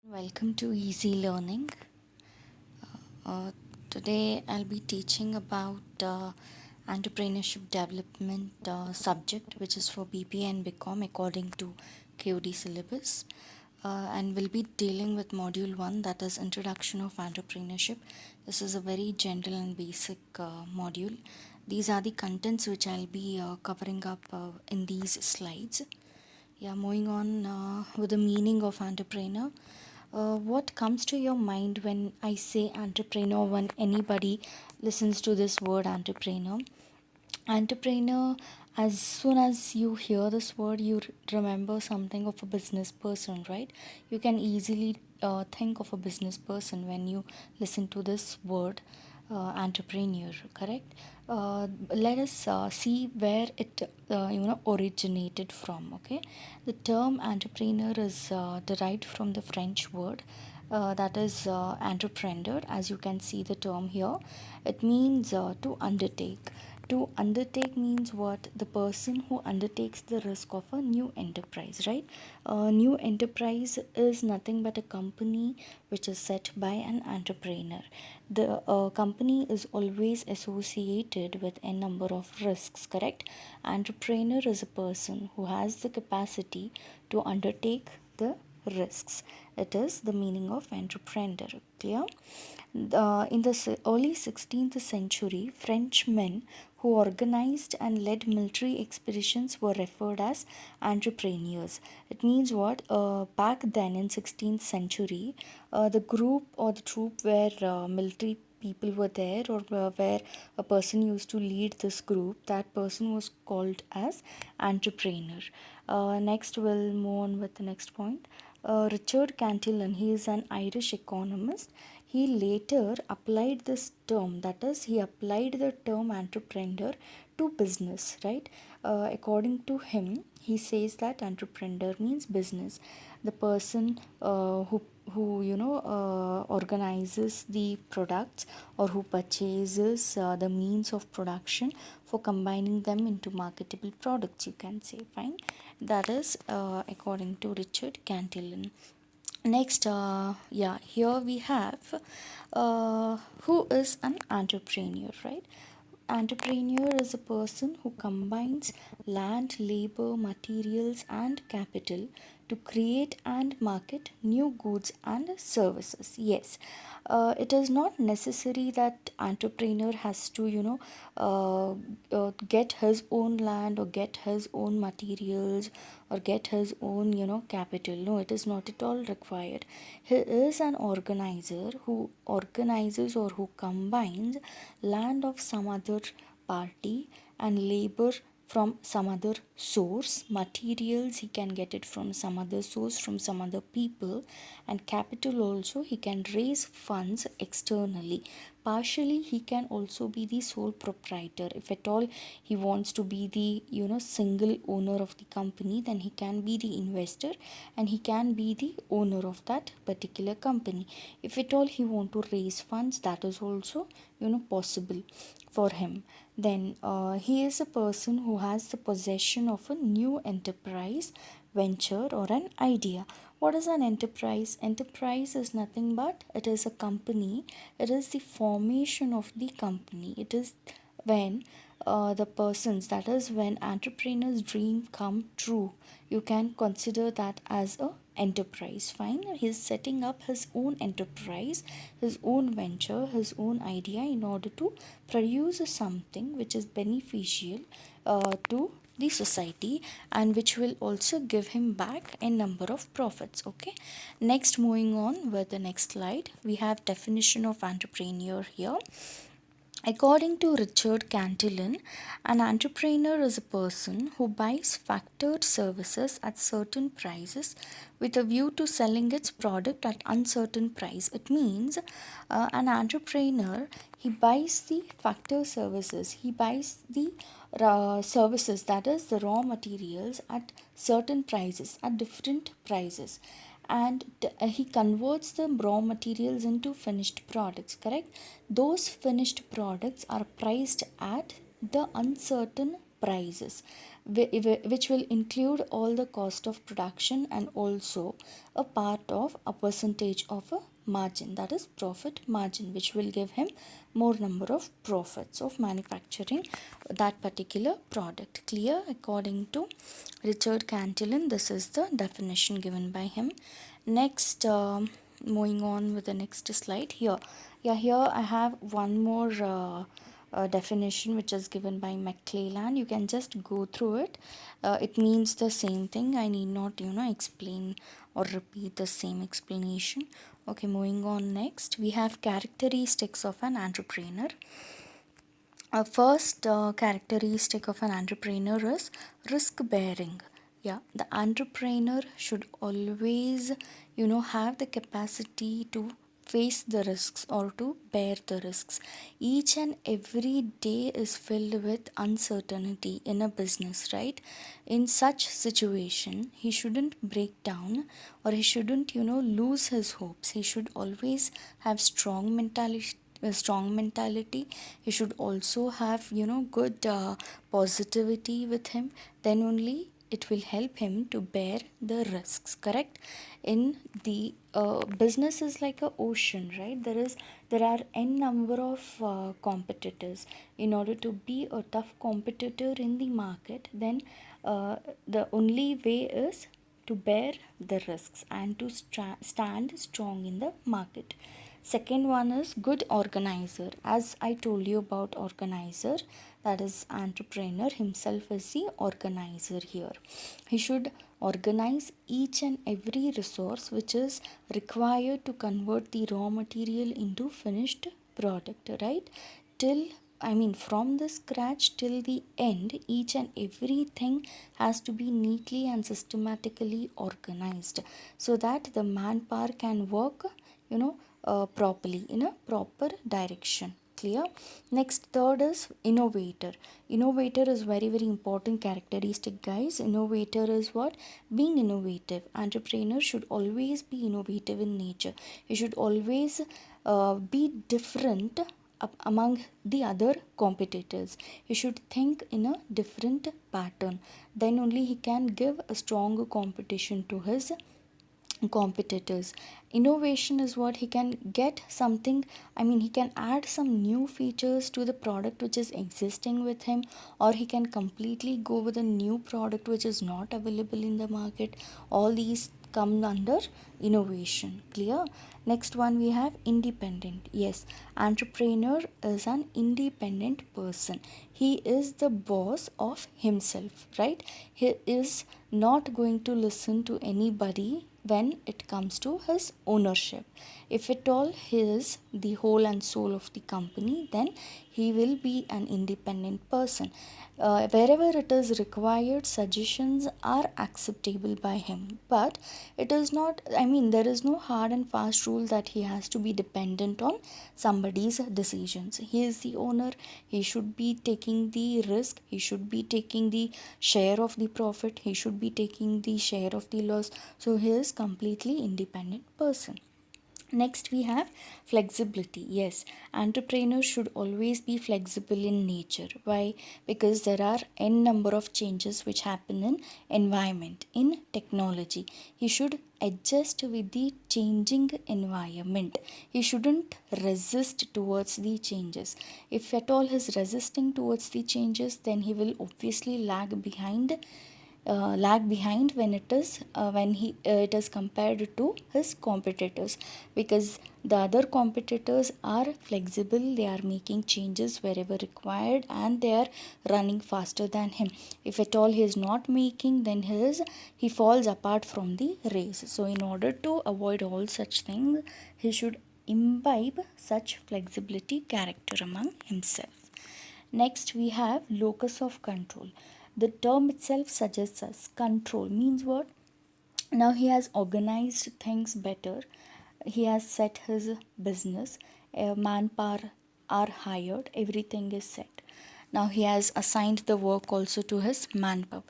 Welcome to Easy Learning. Uh, Today I'll be teaching about entrepreneurship development subject, which is for BPA and BCom according to KOD syllabus. And we'll be dealing with module 1, that is Introduction of Entrepreneurship. This is a very general and basic module. These are the contents which I'll be covering up in these slides. Yeah, moving on with the meaning of entrepreneur. What comes to your mind when I say entrepreneur, when anybody listens to this word entrepreneur? Entrepreneur, as soon as you hear this word, you remember something of a business person, right? You can easily think of a business person when you listen to this word entrepreneur, correct? Let us see where it originated from. Okay, the term entrepreneur is derived from the French word that is entrepreneur. As you can see the term here, it means to undertake. To undertake means what? The person who undertakes the risk of a new enterprise, right? A new enterprise is nothing but a company which is set by an entrepreneur. The company is always associated with a number of risks, correct? Entrepreneur is a person who has the capacity to undertake the risks. It is the meaning of entrepreneur. Clear? In the early 16th century, Frenchmen who organized and led military expeditions were referred as entrepreneurs. It means what? Back then in 16th century, the group or the troop where military people were there, or where a person used to lead this group, that person was called as entrepreneur. Next we'll move on with the next point. Richard Cantillon, he is an Irish economist. He later applied this term, that is, he applied the term entrepreneur to business, right? According to him, he says that entrepreneur means business. The person who organizes the products, or who purchases the means of production for combining them into marketable products, you can say. Fine, that is according to Richard Cantillon. Next, here we have who is an entrepreneur, right? Entrepreneur is a person who combines land, labor, materials, and capital to create and market new goods and services. Yes, it is not necessary that entrepreneur has to, get his own land, or get his own materials, or get his own, capital. No, it is not at all required. He is an organizer who organizes or who combines land of some other party and labor from some other source. Materials, he can get it from some other source, from some other people. And capital also, he can raise funds externally. Partially, he can also be the sole proprietor. If at all he wants to be the single owner of the company, then he can be the investor, and he can be the owner of that particular company. If at all he want to raise funds, that is also possible for him. Then he is a person who has the possession of a new enterprise, venture, or an idea. What is an enterprise? Enterprise is nothing but it is a company. It is the formation of the company. It is when the persons, that is when entrepreneurs dream come true, you can consider that as a enterprise. Fine, he's setting up his own enterprise, his own venture, his own idea, in order to produce something which is beneficial to the society, and which will also give him back a number of profits. Okay, next, moving on with the next slide, we have definition of entrepreneur here. According to Richard Cantillon, an entrepreneur is a person who buys factored services at certain prices with a view to selling its product at uncertain price. It means an entrepreneur, he buys the factor services, he buys the services, that is the raw materials, at certain prices, at different prices, and he converts the raw materials into finished products, correct? Those finished products are priced at the uncertain prices, which will include all the cost of production and also a part of a percentage of a margin, that is profit margin, which will give him more number of profits of manufacturing that particular product. Clear? According to Richard Cantillon, this is the definition given by him. Next, moving on with the next slide here. Yeah, here I have one more definition which is given by McClellan. You can just go through it. It means the same thing. I need not explain or repeat the same explanation. Okay, moving on. Next we have characteristics of an entrepreneur. First characteristic of an entrepreneur is risk bearing. Yeah, the entrepreneur should always have the capacity to face the risks or to bear the risks. Each and every day is filled with uncertainty in a business, right? In such situation he shouldn't break down, or he shouldn't lose his hopes. He should always have strong mentality. He should also have good positivity with him. Then only it will help him to bear the risks. Correct? In the business is like a ocean, right? There are n number of competitors. In order to be a tough competitor in the market, then the only way is to bear the risks and to stand strong in the market. Second one is good organizer. As I told you about organizer, that is entrepreneur himself is the organizer here. He should organize each and every resource which is required to convert the raw material into finished product, right? Till from the scratch till the end, each and everything has to be neatly and systematically organized so that the manpower can work, properly in a proper direction. Clear? Next, third is innovator. Innovator is very very important characteristic, guys. Innovator is what? Being innovative. Entrepreneur should always be innovative in nature. He should always be different among the other competitors. He should think in a different pattern. Then only he can give a strong competition to his competitors. Innovation is what? He can get something, he can add some new features to the product which is existing with him, or he can completely go with a new product which is not available in the market. All these come under innovation. Clear? Next one we have independent. Yes, entrepreneur is an independent person. He is the boss of himself, right? He is not going to listen to anybody when it comes to his ownership. If at all he is the whole and soul of the company, then he will be an independent person. Wherever it is required, suggestions are acceptable by him, but it is not, there is no hard and fast rule that he has to be dependent on somebody's decisions. He is the owner. He should be taking the risk. He should be taking the share of the profit. He should be taking the share of the loss. So he is completely independent person. Next we have flexibility. Yes, entrepreneurs should always be flexible in nature. Why? Because there are n number of changes which happen in environment, in technology. He should adjust with the changing environment. He shouldn't resist towards the changes. If at all he is resisting towards the changes, then he will obviously lag behind when it is compared to his competitors, because the other competitors are flexible. They are making changes wherever required and they are running faster than him. If at all he is not making, then he falls apart from the race. So in order to avoid all such things, he should imbibe such flexibility character among himself. Next, we have locus of control. The term itself suggests us control means what? Now he has organized things better. He has set his business. Manpower are hired. Everything is set. Now he has assigned the work also to his manpower.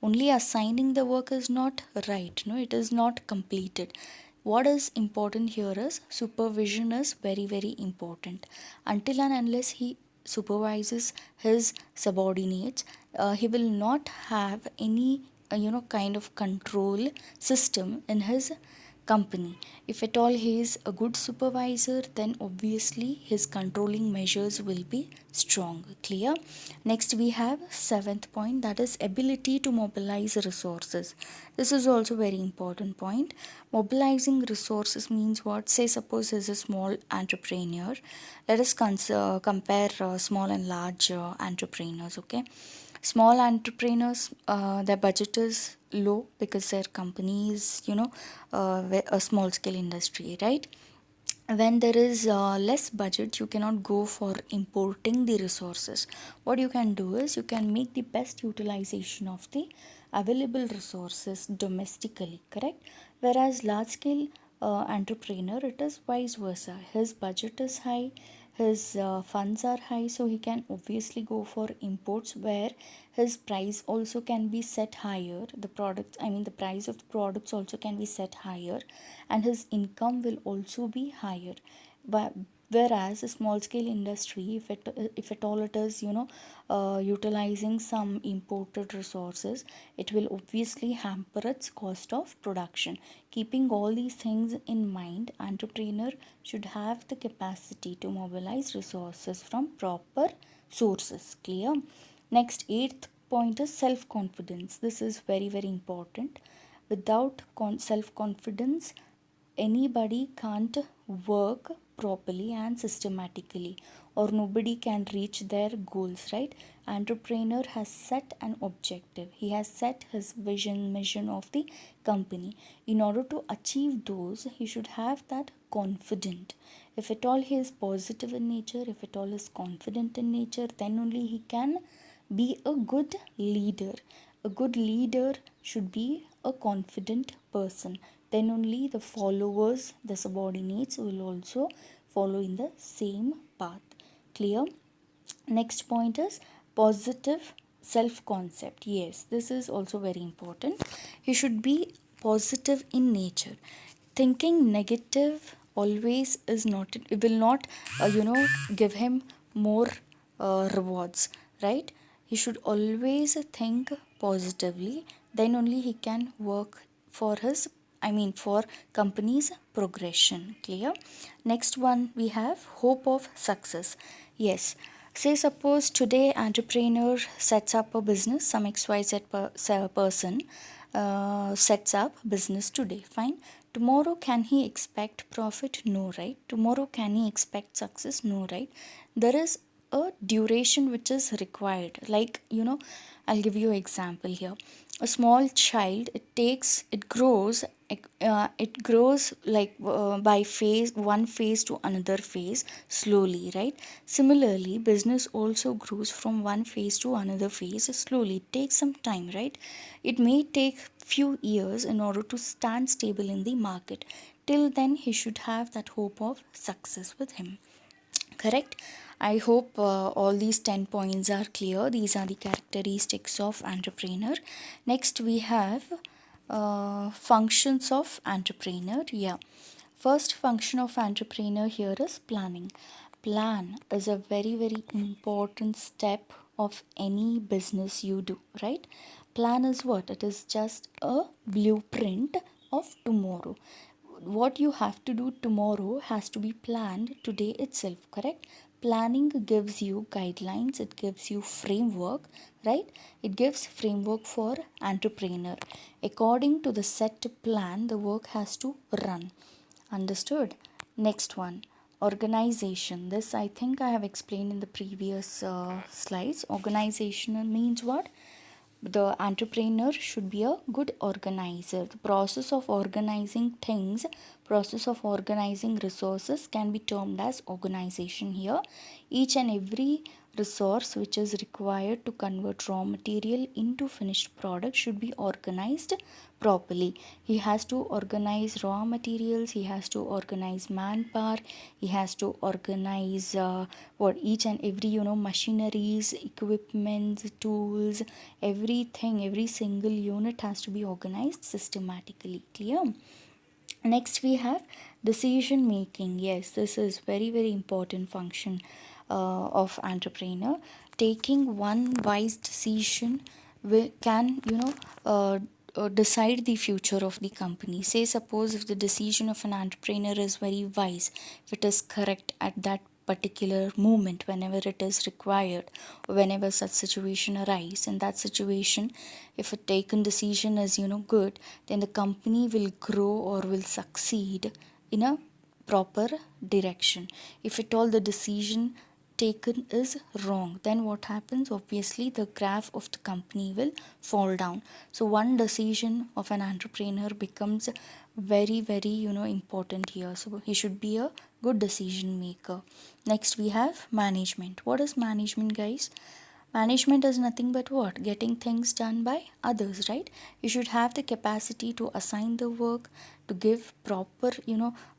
Only assigning the work is not right. No, it is not completed. What is important here is supervision is very very important. Until and unless he supervises his subordinates, he will not have any kind of control system in his company. If at all he is a good supervisor, then obviously his controlling measures will be strong. Clear? Next we have seventh point, that is ability to mobilize resources. This is also very important point. Mobilizing resources means what? Say suppose is a small entrepreneur. Let us compare small and large entrepreneurs. Okay, small entrepreneurs, their budget is low because their company is a small scale industry, right? When there is less budget, you cannot go for importing the resources. What you can do is you can make the best utilization of the available resources domestically, correct? Whereas large scale entrepreneur, it is vice versa. His budget is high, his funds are high, so he can obviously go for imports where his price also can be set higher. The products, I mean the price of the products also can be set higher, and his income will also be higher. But whereas a small scale industry, if at all it is utilizing some imported resources, it will obviously hamper its cost of production. Keeping all these things in mind, entrepreneur should have the capacity to mobilize resources from proper sources. Clear? Next, eighth point is self confidence. This is very very important. Without self confidence, anybody can't work properly and systematically, or nobody can reach their goals, right? Entrepreneur has set an objective, he has set his vision, mission of the company. In order to achieve those, he should have that confident. If at all he is positive in nature, if at all is confident in nature, then only he can be a good leader. A good leader should be a confident person. Then only the followers, the subordinates, will also follow in the same path. Clear? Next point is positive self concept. Yes, this is also very important. He should be positive in nature. Thinking negative always is not, it will not give him more rewards, right? He should always think positively, then only he can work for his, I mean for company's progression. Clear? Next one we have hope of success. Yes, say suppose today entrepreneur sets up a business, some xyz person sets up business today, fine. Tomorrow can he expect profit? No, right? Tomorrow can he expect success? No, right? There is a duration which is required. Like, I'll give you an example here. A small child, it grows like by phase, one phase to another phase slowly, right? Similarly, business also grows from one phase to another phase slowly. It takes some time, right? It may take few years in order to stand stable in the market. Till then, he should have that hope of success with him. Correct? I hope all these 10 points are clear. These are the characteristics of entrepreneur. Next we have functions of entrepreneur. Yeah, first function of entrepreneur here is planning. Plan is a very very important step of any business you do, right? Plan is what? It is just a blueprint of tomorrow. What you have to do tomorrow has to be planned today itself, correct? Planning gives you guidelines, it gives you framework, right? It gives framework for entrepreneur. According to the set plan, the work has to run. Understood? Next one, organization. This I think I have explained in the previous slides. Organizational means what? The entrepreneur should be a good organizer. The process of organizing things, process of organizing resources can be termed as organization here. Each and every resource which is required to convert raw material into finished product should be organized properly. He has to organize raw materials, he has to organize manpower, he has to organize what each and every machineries, equipment, tools, everything, every single unit has to be organized systematically. Clear? Next we have decision making. Yes, this is very very important function. of entrepreneur. Taking one wise decision can decide the future of the company. Say suppose if the decision of an entrepreneur is very wise, if it is correct at that particular moment, whenever it is required, or whenever such situation arise, in that situation, if a taken decision is good, then the company will grow or will succeed in a proper direction. If at all the decision taken is wrong, then what happens? Obviously the graph of the company will fall down. So one decision of an entrepreneur becomes very important here. So he should be a good decision maker. Next we have management. What is management, guys? Management is nothing but what? Getting things done by others, right? You should have the capacity to assign the work, to give proper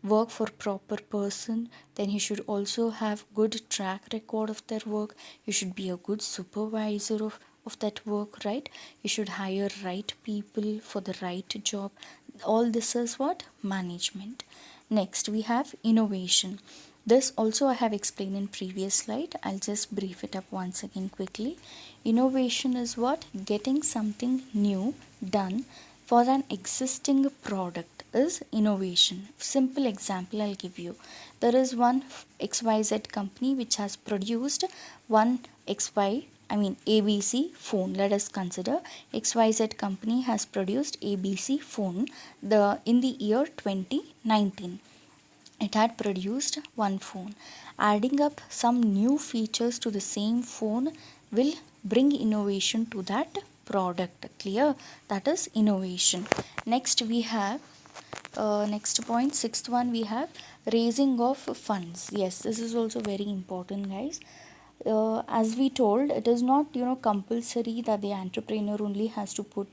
work for proper person. Then he should also have good track record of their work. You should be a good supervisor of that work, right? You should hire right people for the right job. All this is what? Management. Next we have innovation. This also I have explained in previous slide. I'll just brief it up once again quickly. Innovation is what? Getting something new done for an existing product is innovation. Simple example I'll give you. There is one XYZ company which has produced one ABC phone. Let us consider XYZ company has produced ABC phone in the year 2019. It had produced one phone. Adding up some new features to the same phone will bring innovation to that product. Clear? That is innovation. Next we have next point, sixth one, we have raising of funds. Yes, this is also very important, guys. As we told, it is not compulsory that the entrepreneur only has to put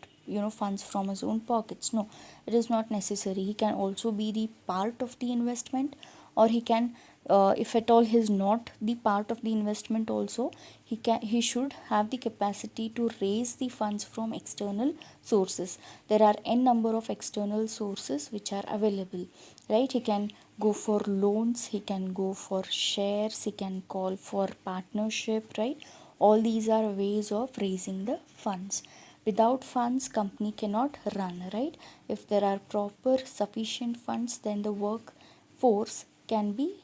funds from his own pockets. No, it is not necessary. He can also be the part of the investment, or he can if at all he is not the part of the investment also, he should have the capacity to raise the funds from external sources. There are n number of external sources which are available, right? He can go for loans, he can go for shares, he can call for partnership, right? All these are ways of raising the funds. Without funds, company cannot run, right? If there are proper sufficient funds, then the workforce can be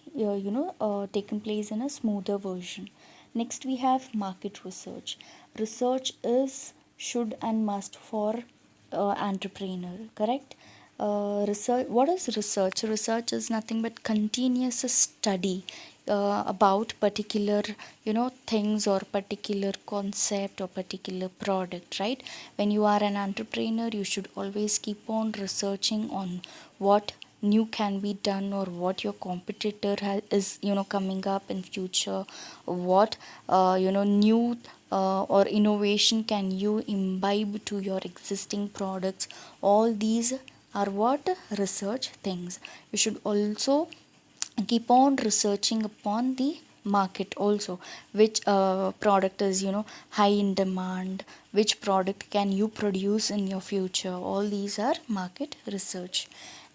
taken place in a smoother version. Next we have market research. Research is should and must for entrepreneur, correct? Research. What is research? Research is nothing but continuous study about particular things or particular concept or particular product, right? When you are an entrepreneur, you should always keep on researching on what new can be done, or what your competitor is coming up in future, what new or innovation can you imbibe to your existing products. All these are what? Research things. You should also keep on researching upon the market also, which product is high in demand, which product can you produce in your future. All these are market research.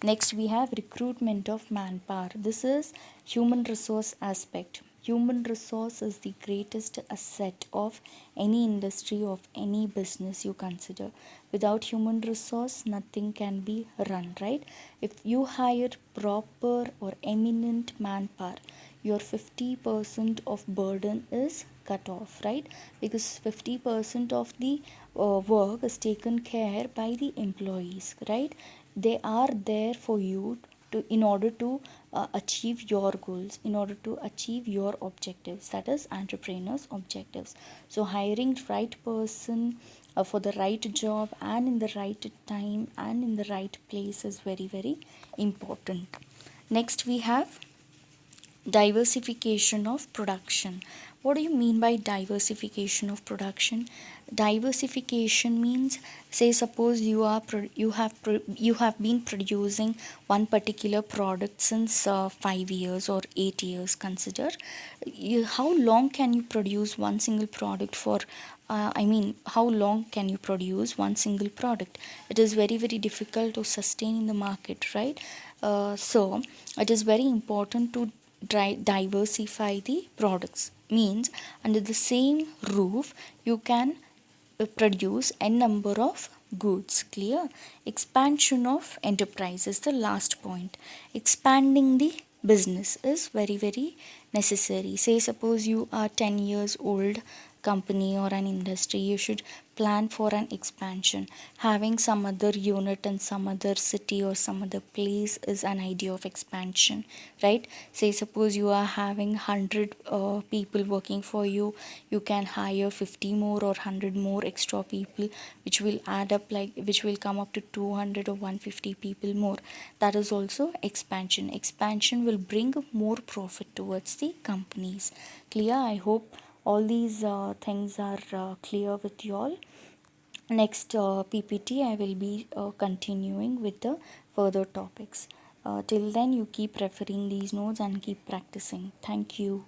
Next we have recruitment of manpower. This is human resource aspect. Human resource is the greatest asset of any industry, of any business you consider. Without human resource, nothing can be run, right? If you hire proper or eminent manpower, your 50% of burden is cut off, right? Because 50% of the work is taken care by the employees, right? They are there for you in order to achieve your goals, in order to achieve your objectives, that is entrepreneurs objectives. So hiring right person for the right job and in the right time and in the right place is very important. Next we have diversification of production. What do you mean by diversification of production? Diversification means, say suppose you have been producing one particular product since 5 years or 8 years. Consider how long can you produce one single product for. How long can you produce one single product? It is very difficult to sustain in the market, right? So it is very important to diversify the products. means under the same roof you can produce n number of goods. Clear? Expansion of enterprise is the last point. Expanding the business is very very necessary. Say suppose you are 10 years old company or an industry, you should plan for an expansion. Having some other unit in some other city or some other place is an idea of expansion, right? Say suppose you are having 100 people working for you, you can hire 50 more or 100 more extra people, which will add up, like which will come up to 200 or 150 people more. That is also expansion. Expansion will bring more profit towards the companies. Clear? I hope all these things are clear with you all. Next PPT I will be continuing with the further topics. Till then you keep referring these notes and keep practicing. Thank you.